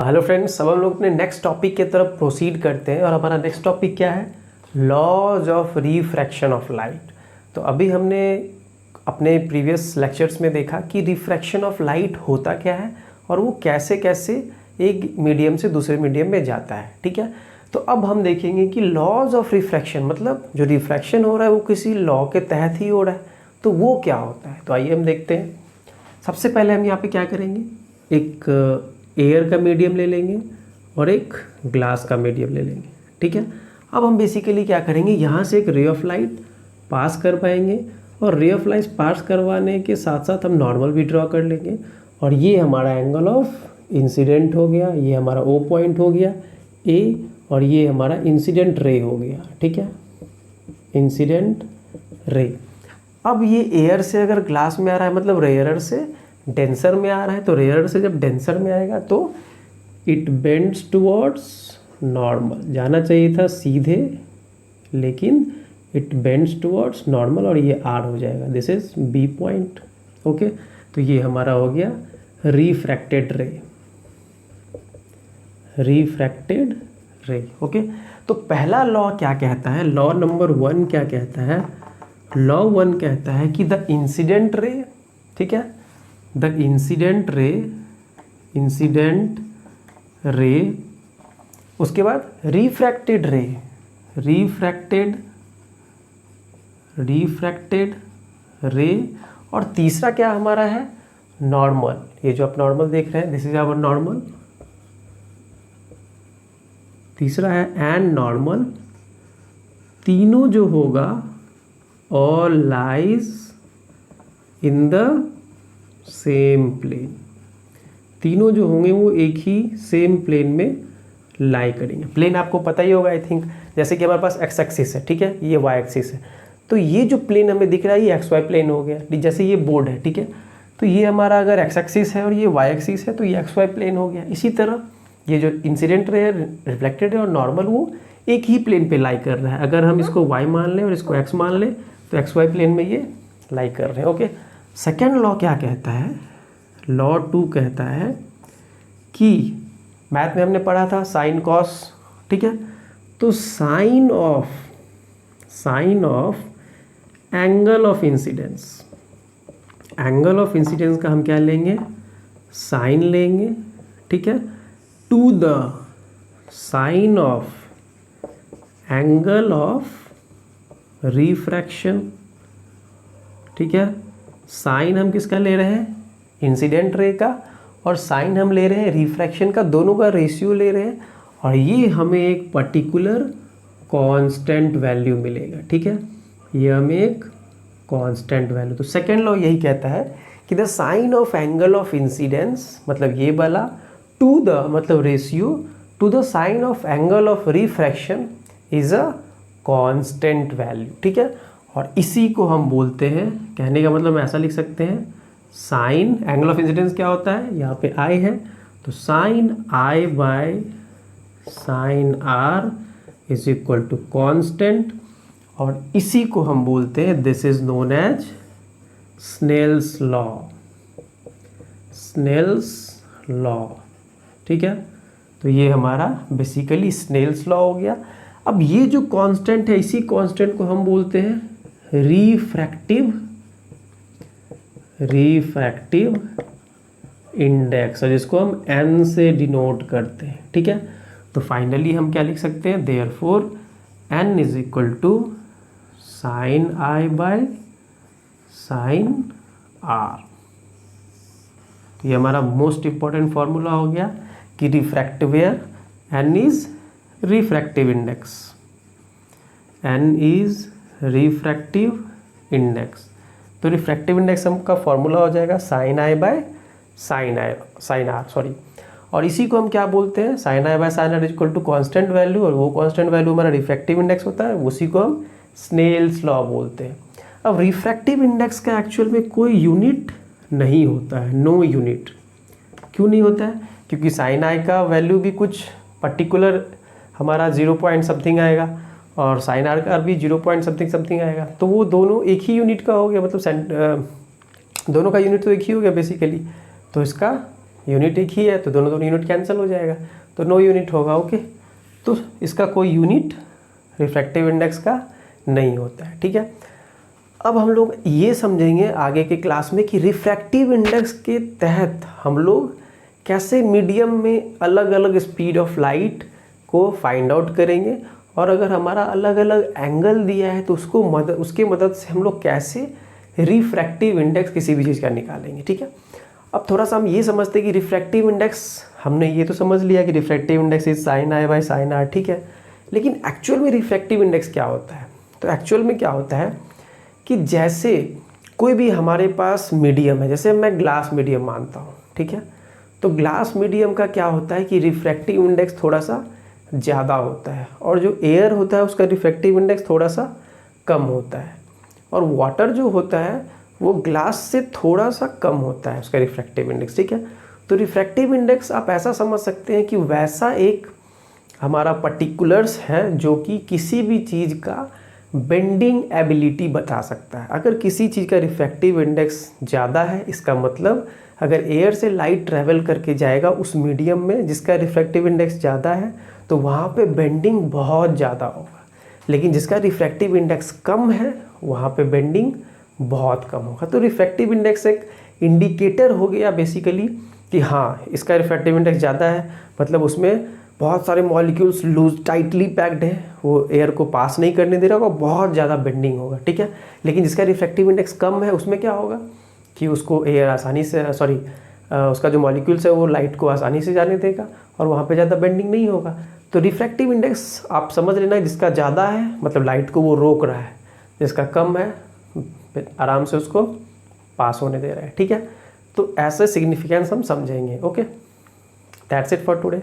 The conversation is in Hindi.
हेलो फ्रेंड्स, अब हम लोग अपने नेक्स्ट टॉपिक की तरफ प्रोसीड करते हैं और हमारा नेक्स्ट टॉपिक क्या है? Laws of refraction of light. तो अभी हमने अपने प्रीवियस लेक्चर्स में देखा कि रिफ्रैक्शन ऑफ लाइट होता क्या है और वो कैसे कैसे एक मीडियम से दूसरे मीडियम में जाता है। ठीक है, तो अब हम देखेंगे कि लॉज ऑफ रिफ्रैक्शन मतलब जो रिफ्रैक्शन हो रहा है वो किसी लॉ के तहत ही हो रहा है, तो वो क्या होता है। तो आइए हम देखते हैं। सबसे पहले हम यहाँ पे क्या करेंगे, एक एयर का मीडियम ले लेंगे और एक ग्लास का मीडियम ले लेंगे। ठीक है, अब हम बेसिकली क्या करेंगे, यहाँ से एक रे ऑफ लाइट पास कर पाएंगे और रे ऑफ लाइट पास करवाने के साथ साथ हम नॉर्मल भी ड्रॉ कर लेंगे और ये हमारा एंगल ऑफ इंसिडेंट हो गया, ये हमारा ओ पॉइंट हो गया ए और ये हमारा इंसिडेंट रे हो गया। ठीक है, इंसिडेंट रे। अब ये एयर से अगर ग्लास में आ रहा है मतलब रेयर से डेंसर में आ रहा है, तो रेयर से जब डेंसर में आएगा तो इट बेंड्स टुवर्ड्स नॉर्मल। जाना चाहिए था सीधे लेकिन इट बेंड्स टुवर्ड्स नॉर्मल और ये आर हो जाएगा, this is B point. Okay, तो ये हमारा हो गया रिफ्रैक्टेड रे, रिफ्रैक्टेड रे। ओके, तो पहला लॉ क्या कहता है, लॉ नंबर 1 क्या कहता है? लॉ 1 कहता है कि द इंसिडेंट रे, ठीक है, द इंसिडेंट रे, उसके बाद रिफ्रैक्टेड रे, रिफ्रैक्टेड रे, और तीसरा क्या हमारा है, नॉर्मल। ये जो आप नॉर्मल देख रहे हैं दिस इज आवर नॉर्मल। तीसरा है एंड नॉर्मल। तीनों जो होगा all lies in the same plane. तीनों जो होंगे वो एक ही सेम प्लेन में लाई करेंगे। प्लेन आपको पता ही होगा आई थिंक, जैसे कि हमारे पास एक्स एक्सिस है, ठीक है, ये वाई एक्सिस है, तो ये जो प्लेन हमें दिख रहा है ये एक्स वाई प्लेन हो गया। जैसे ये बोर्ड है, ठीक है, तो ये हमारा अगर एक्स एक्सिस है और ये वाई एक्सिस है तो ये एक्स वाई प्लेन हो गया। इसी तरह ये जो इंसिडेंट रे है, रिफ्लेक्टेड है और नॉर्मल वो एक ही प्लेन पे लाई कर रहा है। अगर हम इसको वाई मान लें और इसको एक्स मान लें तो एक्स वाई प्लेन में ये लाई कर रहे हैं। ओके, सेकेंड लॉ क्या कहता है, लॉ 2 कहता है कि मैथ में हमने पढ़ा था साइन कॉस, ठीक है, तो sine of angle of incidence, angle of incidence का हम क्या लेंगे, साइन लेंगे, ठीक है, to the sine of angle of refraction. ठीक है, साइन हम किसका ले रहे हैं, इंसिडेंट रे का, और साइन हम ले रहे हैं रिफ्रैक्शन का, दोनों का रेशियो ले रहे हैं और ये हमें एक पर्टिकुलर कांस्टेंट वैल्यू मिलेगा। ठीक है, ये हमें एक कांस्टेंट वैल्यू। तो सेकेंड लॉ यही कहता है कि the sine of angle of incidence मतलब ये वाला टू द मतलब ratio to the sine of angle of refraction is a constant value. ठीक है, और इसी को हम बोलते हैं, कहने का मतलब हम ऐसा लिख सकते हैं, साइन एंगल ऑफ इंसिडेंस क्या होता है, यहाँ पे आई है, तो sine I by sine R is equal to constant, और इसी को हम बोलते हैं, this is known as Snell's law, Snell's law. ठीक है, तो ये हमारा बेसिकली स्नेल्स लॉ हो गया। अब ये जो कांस्टेंट है इसी कांस्टेंट को हम बोलते हैं रिफ्रैक्टिव इंडेक्स, और जिसको हम n से डिनोट करते हैं। ठीक है, तो फाइनली हम क्या लिख सकते हैं, therefore n is equal to sine I by sine R. ये हमारा मोस्ट इंपॉर्टेंट फॉर्मूला हो गया कि refractive air n is refractive index, n is refractive index. तो रिफ्रैक्टिव इंडेक्स का फॉर्मूला हो जाएगा sine I by sine R sorry, और इसी को हम क्या बोलते हैं, sine I by sine R is equal to constant value, और वो कॉन्स्टेंट वैल्यू हमारा रिफ्रैक्टिव इंडेक्स होता है, उसी को हम स्नेल्स लॉ बोलते हैं। अब रिफ्रैक्टिव इंडेक्स का एक्चुअल में कोई यूनिट नहीं होता है, नो यूनिट। क्यों नहीं होता है, क्योंकि साइन आई का वैल्यू भी कुछ पर्टिकुलर हमारा 0 पॉइंट समथिंग आएगा और साइन आर का भी 0 पॉइंट समथिंग समथिंग आएगा, तो वो दोनों एक ही यूनिट का हो गया, मतलब दोनों का यूनिट तो एक ही हो गया बेसिकली। तो इसका यूनिट एक ही है तो दोनों दोनों यूनिट कैंसिल हो जाएगा, तो नो यूनिट होगा। ओके, तो इसका कोई यूनिट रिफ्रैक्टिव इंडेक्स का नहीं होता है। ठीक है, अब हम लोग ये समझेंगे आगे के क्लास में कि रिफ्रैक्टिव इंडेक्स के तहत हम लोग कैसे मीडियम में अलग अलग स्पीड ऑफ लाइट को फाइंड आउट करेंगे, और अगर हमारा अलग अलग एंगल दिया है तो उसके मदद से हम लोग कैसे रिफ्रैक्टिव इंडेक्स किसी भी चीज़ का निकालेंगे। ठीक है, अब थोड़ा सा हम ये समझते हैं कि रिफ्रैक्टिव इंडेक्स, हमने ये तो समझ लिया कि refractive index is sine I by sine R. ठीक है, लेकिन एक्चुअल में रिफ्रैक्टिव इंडेक्स क्या होता है? तो एक्चुअल में क्या होता है कि जैसे कोई भी हमारे पास मीडियम है, जैसे मैं ग्लास मीडियम मानता हूँ। ठीक है, तो ग्लास मीडियम का क्या होता है कि रिफ्रैक्टिव इंडेक्स थोड़ा सा ज़्यादा होता है, और जो एयर होता है उसका रिफ्रैक्टिव इंडेक्स थोड़ा सा कम होता है, और वाटर जो होता है वो ग्लास से थोड़ा सा कम होता है उसका रिफ्रैक्टिव इंडेक्स। ठीक है, तो रिफ्रैक्टिव इंडेक्स आप ऐसा समझ सकते हैं कि वैसा एक हमारा पर्टिकुलर्स है जो कि किसी भी चीज़ का बेंडिंग एबिलिटी बता सकता है। अगर किसी चीज़ का रिफ्रैक्टिव इंडेक्स ज़्यादा है, इसका मतलब अगर एयर से लाइट ट्रैवल करके जाएगा उस मीडियम में जिसका रिफ्रैक्टिव इंडेक्स ज़्यादा है, तो वहाँ पे बेंडिंग बहुत ज़्यादा होगा, लेकिन जिसका रिफ्रैक्टिव इंडेक्स कम है वहाँ पे बेंडिंग बहुत कम होगा। तो रिफ्रैक्टिव इंडेक्स एक इंडिकेटर हो गया बेसिकली कि हाँ इसका रिफ्रैक्टिव इंडेक्स ज़्यादा है, मतलब उसमें बहुत सारे मॉलिक्यूल्स लूज टाइटली पैक्ड है, वो एयर को पास नहीं करने दे रहा होगा, बहुत ज़्यादा बेंडिंग होगा। ठीक है, लेकिन जिसका रिफ्रैक्टिव इंडेक्स कम है उसमें क्या होगा कि उसको एयर आसानी से उसका जो मॉलिक्यूल्स है वो लाइट को आसानी से जाने देगा और वहाँ पे ज़्यादा बेंडिंग नहीं होगा। तो रिफ्रैक्टिव इंडेक्स आप समझ लेना, जिसका ज़्यादा है मतलब लाइट को वो रोक रहा है, जिसका कम है आराम से उसको पास होने दे रहा है। ठीक है, तो ऐसे सिग्निफिकेंस हम समझेंगे। Okay, that's it for today.